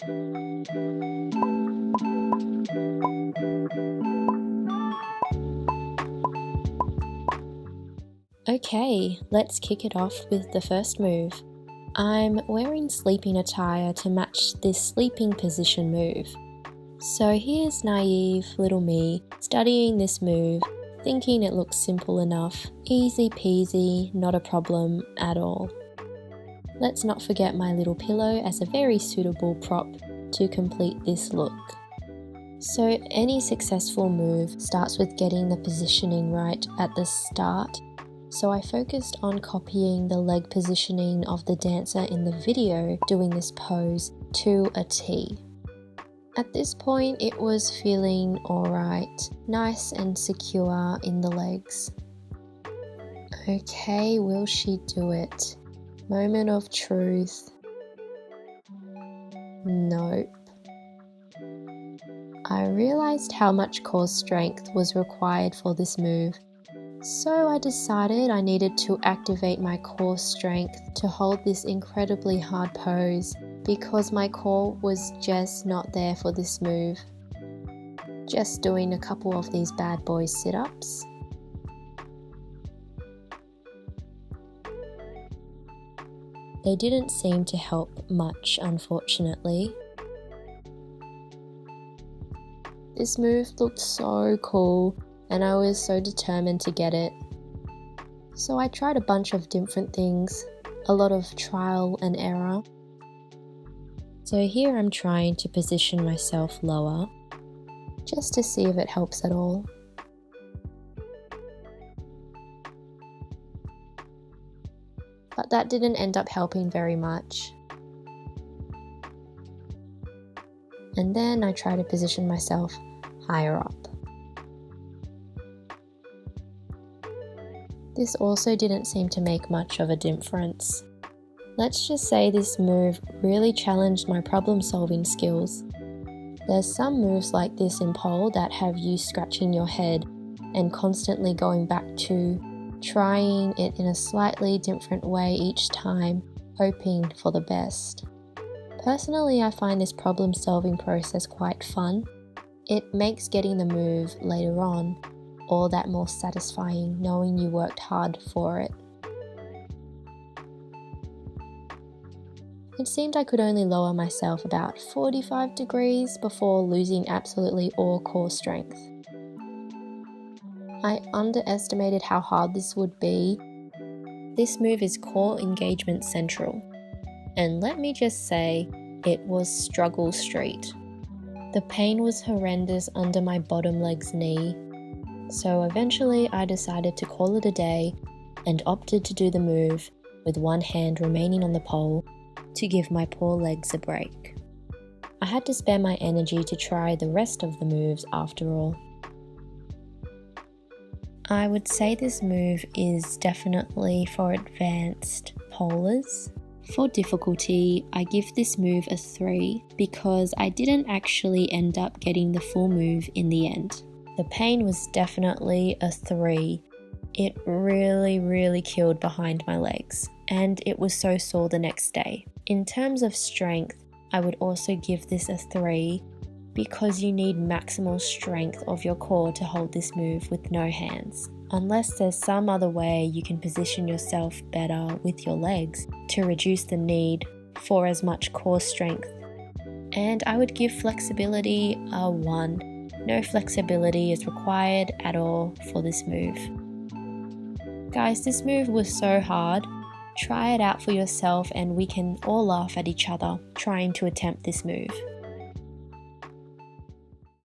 Okay, let's kick it off with the first move. I'm wearing sleeping attire to match this sleeping position move. So here's naive little me studying this move, thinking it looks simple enough, easy peasy, not a problem at all. Let's not forget my little pillow as a very suitable prop to complete this look. So any successful move starts with getting the positioning right at the start. So I focused on copying the leg positioning of the dancer in the video doing this pose to a T. At this point it was feeling alright, nice and secure in the legs. Okay, will she do it? Moment of truth. Nope. I realized how much core strength was required for this move. So I decided I needed to activate my core strength to hold this incredibly hard pose because my core was just not there for this move. Just doing a couple of these bad boy sit-ups. They didn't seem to help much, unfortunately. This move looked so cool and I was so determined to get it. So I tried a bunch of different things, a lot of trial and error. So here I'm trying to position myself lower, just to see if it helps at all. But that didn't end up helping very much. And then I try to position myself higher up. This also didn't seem to make much of a difference. Let's just say this move really challenged my problem-solving skills. There's some moves like this in pole that have you scratching your head and constantly going back to trying it in a slightly different way each time, hoping for the best. Personally, I find this problem-solving process quite fun. It makes getting the move later on all that more satisfying, knowing you worked hard for it. It seemed I could only lower myself about 45 degrees before losing absolutely all core strength. I underestimated how hard this would be. This move is core engagement central, and let me just say, it was struggle street. The pain was horrendous under my bottom leg's knee. So eventually I decided to call it a day and opted to do the move with one hand remaining on the pole to give my poor legs a break. I had to spare my energy to try the rest of the moves after all. I would say this move is definitely for advanced polers. For difficulty, I give this move a 3 because I didn't actually end up getting the full move in the end. The pain was definitely a 3. It really killed behind my legs, and it was so sore the next day. In terms of strength, I would also give this a 3 because you need maximal strength of your core to hold this move with no hands. Unless there's some other way you can position yourself better with your legs to reduce the need for as much core strength. And I would give flexibility a 1. No flexibility is required at all for this move. Guys, this move was so hard. Try it out for yourself and we can all laugh at each other trying to attempt this move.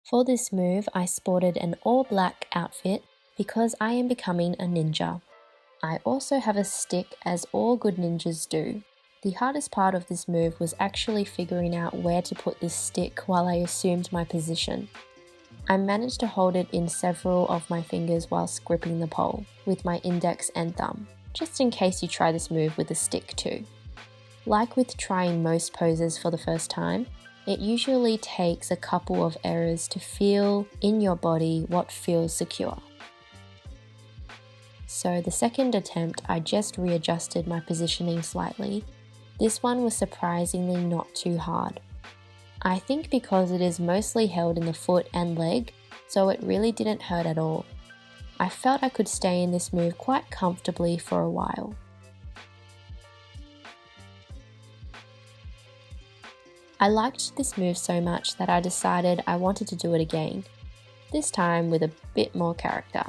For this move, I sported an all-black outfit because I am becoming a ninja. I also have a stick, as all good ninjas do. The hardest part of this move was actually figuring out where to put this stick while I assumed my position. I managed to hold it in several of my fingers whilst gripping the pole with my index and thumb, just in case you try this move with a stick too. Like with trying most poses for the first time, it usually takes a couple of errors to feel in your body what feels secure. So the second attempt, I just readjusted my positioning slightly. This one was surprisingly not too hard. I think because it is mostly held in the foot and leg, so it really didn't hurt at all. I felt I could stay in this move quite comfortably for a while. I liked this move so much that I decided I wanted to do it again, this time with a bit more character.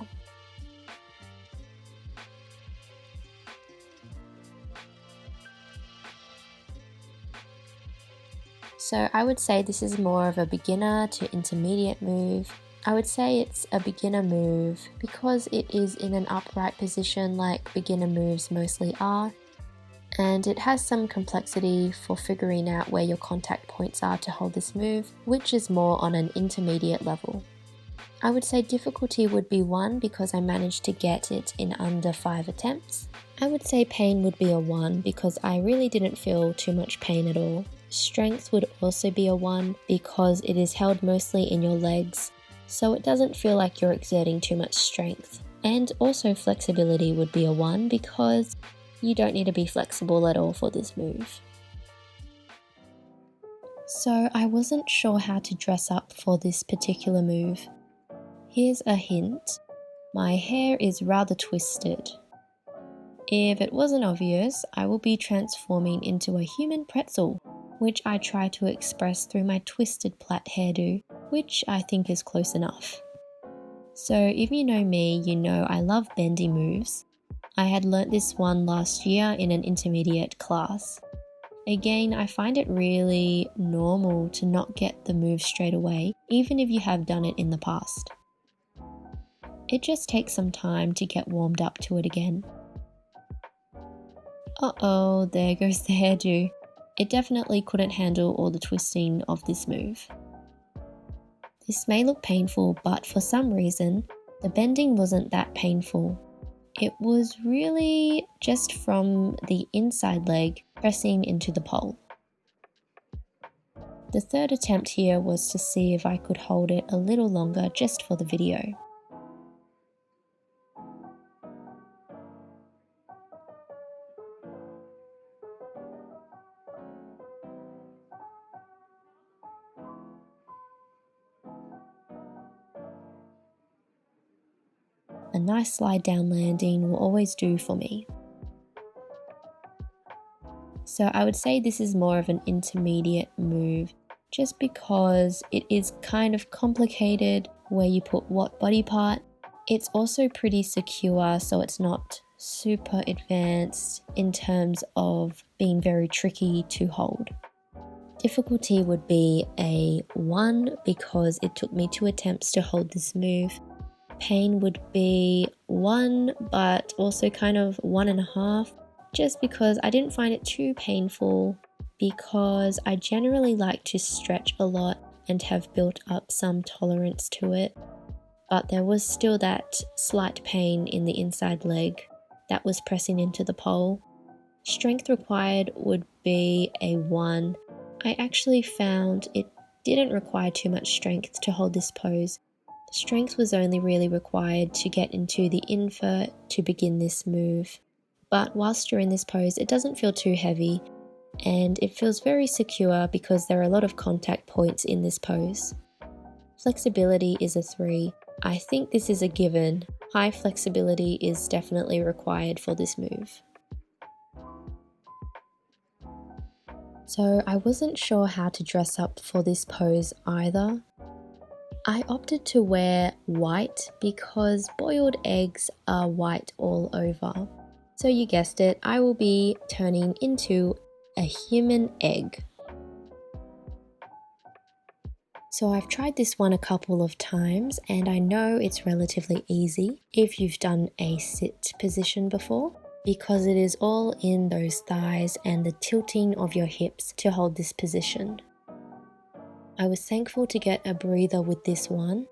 So I would say this is more of a beginner to intermediate move. I would say it's a beginner move because it is in an upright position like beginner moves mostly are, and it has some complexity for figuring out where your contact points are to hold this move, which is more on an intermediate level. I would say difficulty would be 1 because I managed to get it in under 5 attempts. I would say pain would be a 1 because I really didn't feel too much pain at all. Strength would also be a 1 because it is held mostly in your legs, so it doesn't feel like you're exerting too much strength. And also flexibility would be a 1 because you don't need to be flexible at all for this move. So I wasn't sure how to dress up for this particular move. Here's a hint. My hair is rather twisted. If it wasn't obvious, I will be transforming into a human pretzel, which I try to express through my twisted plait hairdo, which I think is close enough. So if you know me, you know I love bendy moves. I had learnt this one last year in an intermediate class. Again, I find it really normal to not get the move straight away, even if you have done it in the past. It just takes some time to get warmed up to it again. Uh-oh, there goes the hairdo. It definitely couldn't handle all the twisting of this move. This may look painful, but for some reason, the bending wasn't that painful. It was really just from the inside leg pressing into the pole. The third attempt here was to see if I could hold it a little longer just for the video. A nice slide down landing will always do for me. So I would say this is more of an intermediate move, just because it is kind of complicated where you put what body part. It's also pretty secure, so it's not super advanced in terms of being very tricky to hold. Difficulty would be a 1 because it took me 2 attempts to hold this move. Pain would be 1, but also kind of 1.5, just because I didn't find it too painful, because I generally like to stretch a lot and have built up some tolerance to it. But there was still that slight pain in the inside leg that was pressing into the pole. Strength required would be a 1. I actually found it didn't require too much strength to hold this pose. Strength was only really required to get into the invert to begin this move. But whilst you're in this pose, it doesn't feel too heavy, and it feels very secure because there are a lot of contact points in this pose. Flexibility is a 3. I think this is a given. High flexibility is definitely required for this move. So I wasn't sure how to dress up for this pose either. I opted to wear white because boiled eggs are white all over. So you guessed it, I will be turning into a human egg. So I've tried this one a couple of times and I know it's relatively easy if you've done a sit position before, because it is all in those thighs and the tilting of your hips to hold this position. I was thankful to get a breather with this one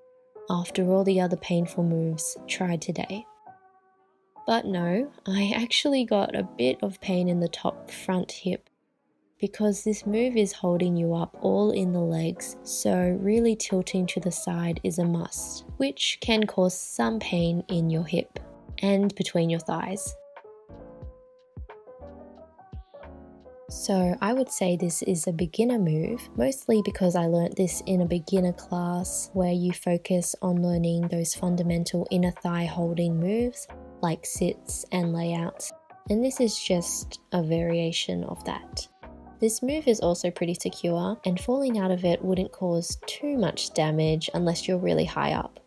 after all the other painful moves tried today. But no, I actually got a bit of pain in the top front hip because this move is holding you up all in the legs, so really tilting to the side is a must, which can cause some pain in your hip and between your thighs. So I would say this is a beginner move, mostly because I learnt this in a beginner class where you focus on learning those fundamental inner thigh holding moves like sits and layouts, and this is just a variation of that. This move is also pretty secure, and falling out of it wouldn't cause too much damage unless you're really high up.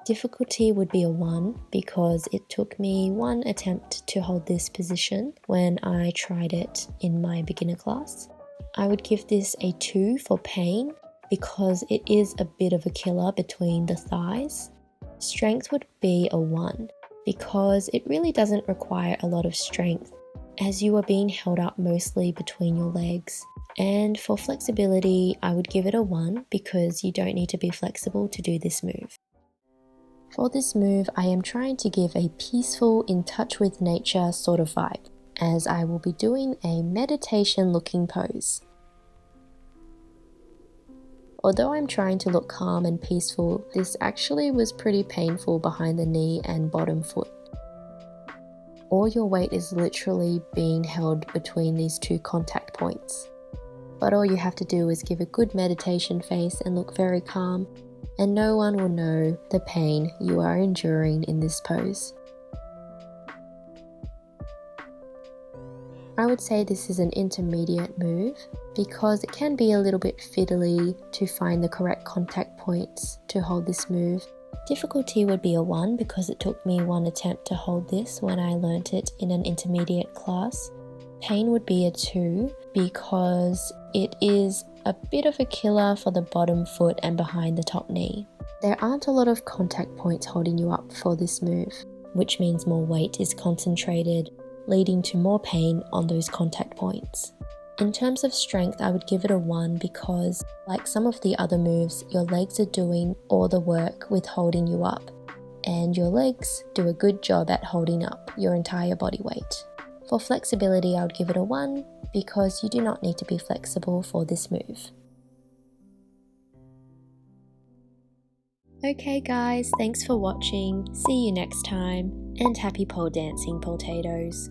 Difficulty would be a 1 because it took me 1 attempt to hold this position when I tried it in my beginner class. I would give this a 2 for pain because it is a bit of a killer between the thighs. Strength would be a 1 because it really doesn't require a lot of strength as you are being held up mostly between your legs. And for flexibility, I would give it a 1 because you don't need to be flexible to do this move. For this move, I am trying to give a peaceful, in touch with nature sort of vibe, as I will be doing a meditation looking pose. Although I'm trying to look calm and peaceful, this actually was pretty painful behind the knee and bottom foot. All your weight is literally being held between these 2 contact points. But all you have to do is give a good meditation face and look very calm, and no one will know the pain you are enduring in this pose. I would say this is an intermediate move because it can be a little bit fiddly to find the correct contact points to hold this move. Difficulty would be a 1 because it took me 1 attempt to hold this when I learnt it in an intermediate class. Pain would be a 2 because it is a bit of a killer for the bottom foot and behind the top knee. There aren't a lot of contact points holding you up for this move, which means more weight is concentrated, leading to more pain on those contact points. In terms of strength, I would give it a 1 because, like some of the other moves, your legs are doing all the work with holding you up, and your legs do a good job at holding up your entire body weight. For flexibility, I would give it a 1 because you do not need to be flexible for this move. Okay guys, thanks for watching, see you next time, and happy pole dancing, POLEtatoes.